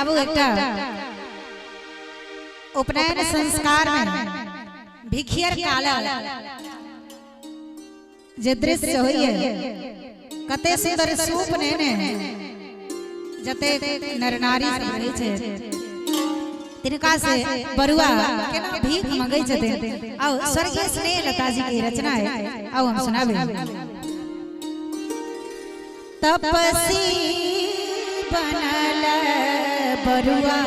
अब एकटा उपनयन संस्कार में भिखियर काला जे दृश्य होइए कते सुंदर सूप नेने जते नर नारी रहे छे तिनका से बरुआ केना भीख मांगे छते आओ स्वर्गीय स्नेह लता जी की रचना है आओ हम सुनाबे। तपसी बनल बरुआ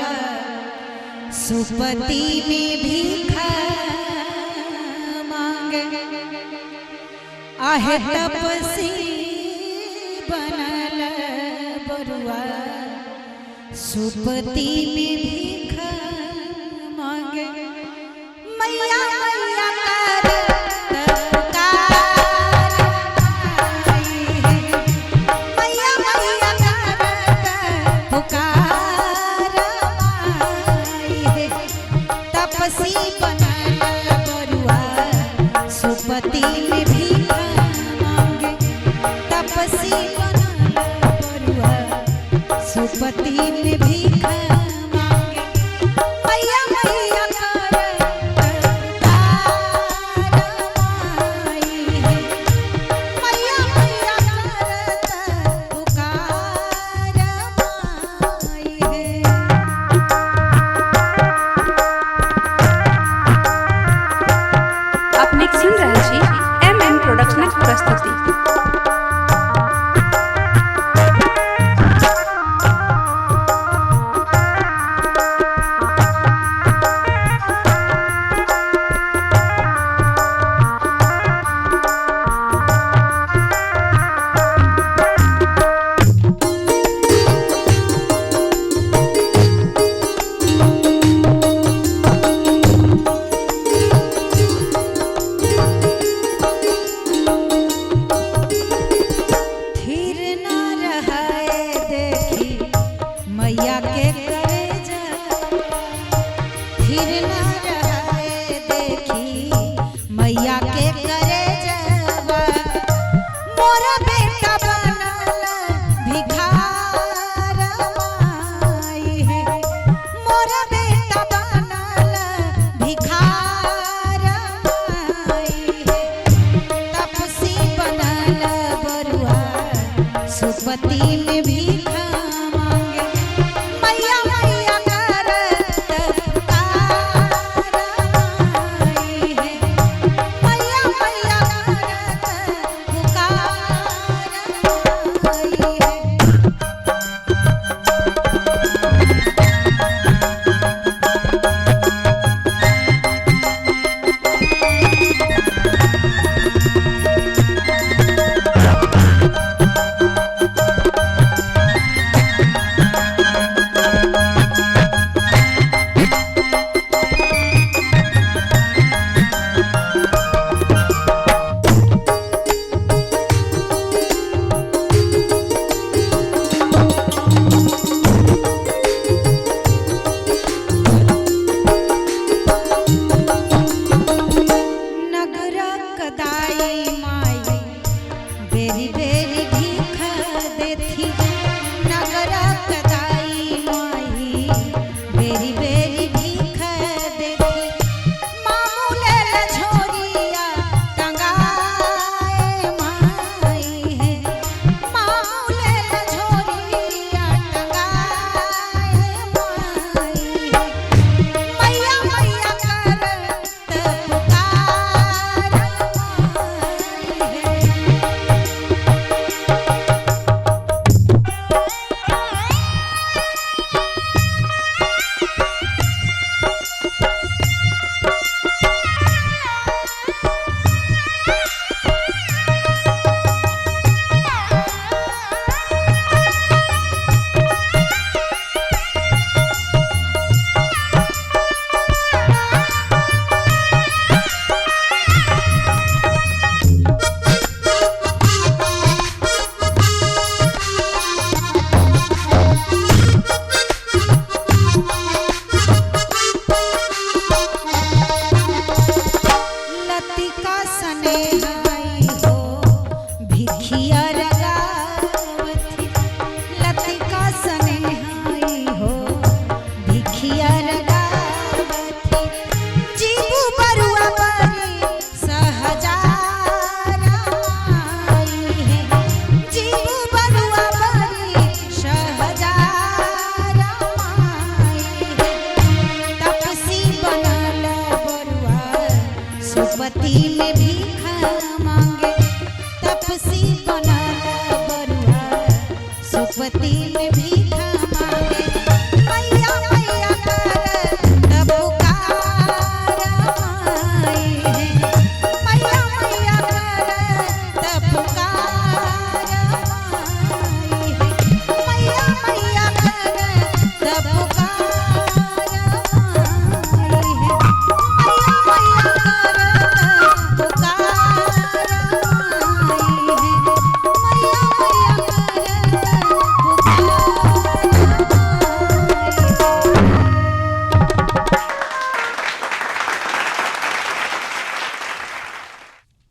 सुपति में भीख मांगे आहे तपसी बनल बरुआ सुपति में भीख मांगे मैया मैया कर पुकार आई है मैया मैया कर पुकार आई है तपसी बनल बरुआ सुपति में भीख मांगे तपसी बनल बरुआ सुपति में भीख